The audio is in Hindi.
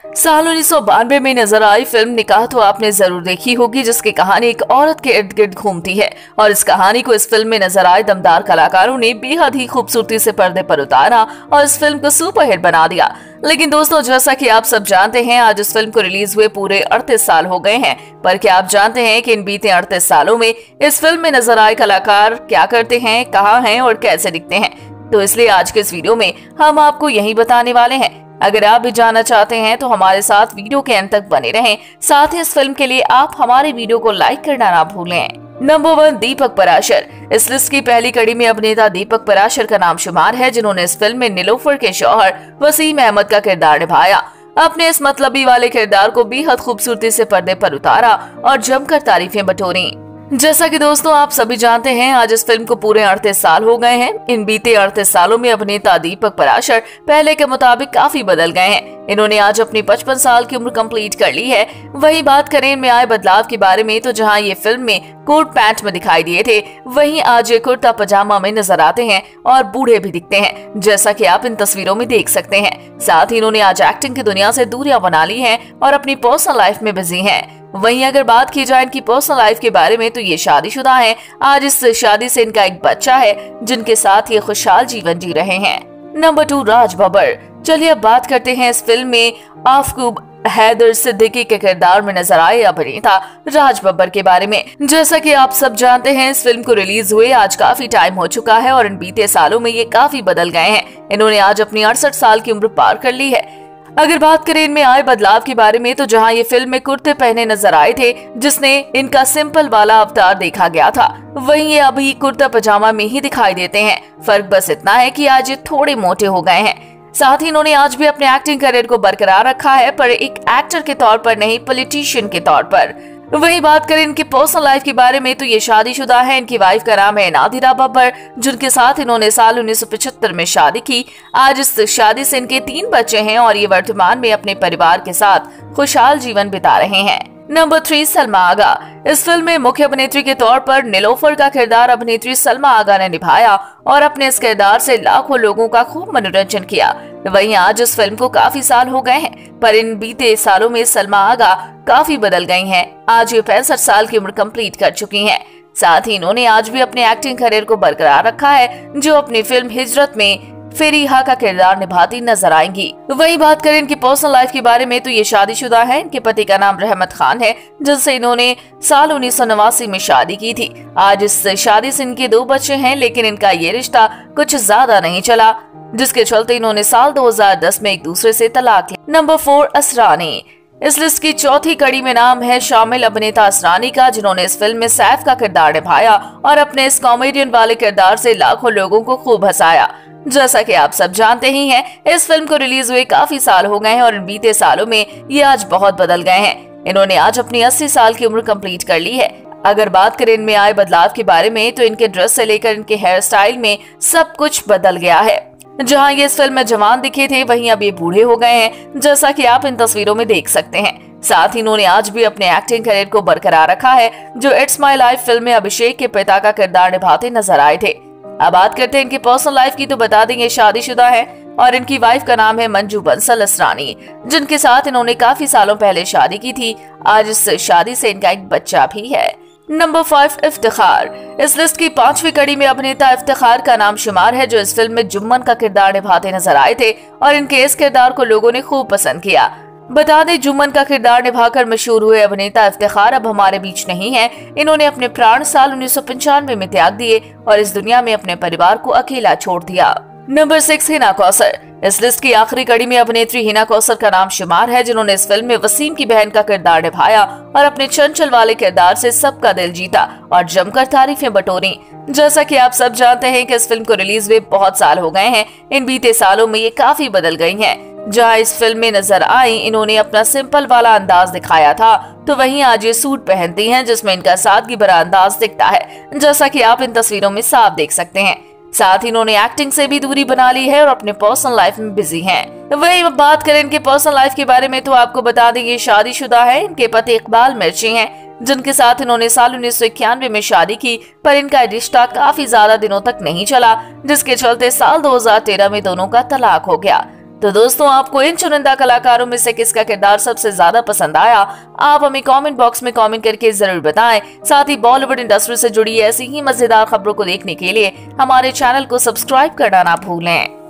साल 1992 में नजर आई फिल्म निकाह तो आपने जरूर देखी होगी, जिसकी कहानी एक औरत के इर्द गिर्द घूमती है और इस कहानी को इस फिल्म में नजर आए दमदार कलाकारों ने बेहद ही खूबसूरती से पर्दे पर उतारा और इस फिल्म को सुपरहिट बना दिया। लेकिन दोस्तों, जैसा कि आप सब जानते हैं, आज इस फिल्म को रिलीज हुए पूरे 38 साल हो गए हैं। पर क्या आप जानते हैं कि इन बीते 38 सालों में इस फिल्म में नजर आए कलाकार क्या करते हैं, कहाँ हैं और कैसे दिखते हैं? तो इसलिए आज के इस वीडियो में हम आपको यही बताने वाले हैं। अगर आप भी जानना चाहते हैं तो हमारे साथ वीडियो के अंत तक बने रहें। साथ ही इस फिल्म के लिए आप हमारे वीडियो को लाइक करना ना भूलें। नंबर 1, दीपक पराशर। इस लिस्ट की पहली कड़ी में अभिनेता दीपक पराशर का नाम शुमार है, जिन्होंने इस फिल्म में नीलोफर के शौहर वसीम अहमद का किरदार निभाया। अपने इस मतलबी वाले किरदार को बेहद खूबसूरती से पर्दे पर उतारा और जमकर तारीफें बटोरी। जैसा कि दोस्तों आप सभी जानते हैं, आज इस फिल्म को पूरे 38 साल हो गए हैं। इन बीते 38 सालों में अभिनेता दीपक पराशर पहले के मुताबिक काफी बदल गए हैं। इन्होंने आज अपनी 55 साल की उम्र कंप्लीट कर ली है। वही बात करें इनमें आए बदलाव के बारे में, तो जहां ये फिल्म में कोट पैंट में दिखाई दिए थे, वहीं आज ये कुर्ता पजामा में नजर आते हैं और बूढ़े भी दिखते हैं, जैसा कि आप इन तस्वीरों में देख सकते हैं। साथ ही इन्होंने आज एक्टिंग की दुनिया से दूरियां बना ली हैं और अपनी पर्सनल लाइफ में बिजी हैं। वहीं अगर बात की जाए इनकी पर्सनल लाइफ के बारे में, तो ये शादीशुदा हैं। आज इस शादी से इनका एक बच्चा है, जिनके साथ ये खुशहाल जीवन जी रहे हैं। नंबर 2, राज बब्बर। चलिए अब बात करते हैं इस फिल्म में आफकूब हैदर सिद्दीकी के किरदार में नजर आए अभिनेता राज बब्बर के बारे में। जैसा कि आप सब जानते हैं, इस फिल्म को रिलीज हुए आज काफी टाइम हो चुका है और इन बीते सालों में ये काफी बदल गए हैं। इन्होंने आज अपनी 68 साल की उम्र पार कर ली है। अगर बात करें इनमें आए बदलाव के बारे में, तो जहां ये फिल्म में कुर्ते पहने नजर आए थे, जिसने इनका सिंपल वाला अवतार देखा गया था, वहीं ये अभी कुर्ता पजामा में ही दिखाई देते हैं। फर्क बस इतना है कि आज ये थोड़े मोटे हो गए हैं। साथ ही इन्होंने आज भी अपने एक्टिंग करियर को बरकरार रखा है, पर एक एक्टर के तौर पर नहीं, पॉलिटिशियन के तौर पर। वही बात करें इनकी पर्सनल लाइफ के बारे में, तो ये शादीशुदा है। इनकी वाइफ का नाम है नादिरा बब्बर, जिनके साथ इन्होंने साल 1975 में शादी की। आज इस शादी से इनके 3 बच्चे हैं और ये वर्तमान में अपने परिवार के साथ खुशहाल जीवन बिता रहे हैं। नंबर 3, सलमा आगा। इस फिल्म में मुख्य अभिनेत्री के तौर पर नीलोफर का किरदार अभिनेत्री सलमा आगा ने निभाया और अपने इस किरदार से लाखों लोगों का खूब मनोरंजन किया। वहीं आज इस फिल्म को काफी साल हो गए हैं, पर इन बीते सालों में सलमा आगा काफी बदल गई हैं। आज ये 65 साल की उम्र कंप्लीट कर चुकी हैं। साथ ही इन्होंने आज भी अपने एक्टिंग करियर को बरकरार रखा है, जो अपनी फिल्म हिजरत में फेरीहा का किरदार निभाती नजर आएंगी। वही बात करें इनकी पर्सनल लाइफ के बारे में, तो ये शादीशुदा है। इनके पति का नाम रहमत खान है, जिनसे इन्होंने साल 1989 में शादी की थी। आज इस शादी से इनके 2 बच्चे हैं, लेकिन इनका ये रिश्ता कुछ ज्यादा नहीं चला, जिसके चलते इन्होंने साल 2010 में एक दूसरे से तलाक ली। नंबर 4, असरानी। इस लिस्ट की चौथी कड़ी में नाम है शामिल अभिनेता असरानी का, जिन्होंने इस फिल्म में सैफ का किरदार निभाया और अपने इस कॉमेडियन वाले किरदार से लाखों लोगों को खूब हंसाया। जैसा कि आप सब जानते ही हैं, इस फिल्म को रिलीज हुए काफी साल हो गए हैं और इन बीते सालों में ये आज बहुत बदल गए हैं। इन्होंने आज अपनी 80 साल की उम्र कंप्लीट कर ली है। अगर बात करें इनमें आए बदलाव के बारे में, तो इनके ड्रेस से लेकर इनके हेयर स्टाइल में सब कुछ बदल गया है। जहां ये इस फिल्म में जवान दिखे थे, वहीं अब ये बूढ़े हो गए हैं, जैसा कि आप इन तस्वीरों में देख सकते हैं। साथ ही इन्होंने आज भी अपने एक्टिंग करियर को बरकरार रखा है, जो इट्स माय लाइफ फिल्म में अभिषेक के पिता का किरदार निभाते नजर आए थे। अब बात करते हैं इनकी पर्सनल लाइफ की, तो बता देंगे शादीशुदा है और इनकी वाइफ का नाम है मंजू बंसल असरानी, जिनके साथ इन्होंने काफी सालों पहले शादी की थी। आज इस शादी से इनका एक बच्चा भी है। नंबर 5, इफ्तिखार। इस लिस्ट की 5वीं कड़ी में अभिनेता इफ्तिखार का नाम शुमार है, जो इस फिल्म में जुम्मन का किरदार निभाते नजर आए थे और इनके इस किरदार को लोगों ने खूब पसंद किया। बता दें, जुम्मन का किरदार निभाकर मशहूर हुए अभिनेता इफ्तिखार अब हमारे बीच नहीं है। इन्होंने अपने प्राण साल 1995 में त्याग दिए और इस दुनिया में अपने परिवार को अकेला छोड़ दिया। नंबर 6, हिना कौसर। इस लिस्ट की आखिरी कड़ी में अभिनेत्री हिना कौसर का नाम शुमार है, जिन्होंने इस फिल्म में वसीम की बहन का किरदार निभाया और अपने चंचल वाले किरदार से सबका दिल जीता और जमकर तारीफें बटोरी। जैसा कि आप सब जानते हैं कि इस फिल्म को रिलीज हुए बहुत साल हो गए हैं। इन बीते सालों में ये काफी बदल गई हैं। जहां इस फिल्म में नजर आई, इन्होंने अपना सिंपल वाला अंदाज दिखाया था, तो वहीं आज ये सूट पहनती हैं, जिसमें इनका सादगी भरा अंदाज दिखता है, जैसा कि आप इन तस्वीरों में साफ देख सकते हैं। साथ ही इन्होंने एक्टिंग से भी दूरी बना ली है और अपने पर्सनल लाइफ में बिजी हैं। वही बात करें इनके पर्सनल लाइफ के बारे में, तो आपको बता दें ये शादीशुदा है। इनके पति इकबाल मिर्ची हैं, जिनके साथ इन्होंने साल 1991 में शादी की, पर इनका रिश्ता काफी ज्यादा दिनों तक नहीं चला, जिसके चलते साल 2013 में दोनों का तलाक हो गया। तो दोस्तों, आपको इन चुनिंदा कलाकारों में से किसका किरदार सबसे ज्यादा पसंद आया? आप हमें कमेंट बॉक्स में कमेंट करके जरूर बताएं। साथ ही बॉलीवुड इंडस्ट्री से जुड़ी ऐसी ही मजेदार खबरों को देखने के लिए हमारे चैनल को सब्सक्राइब करना ना भूलें।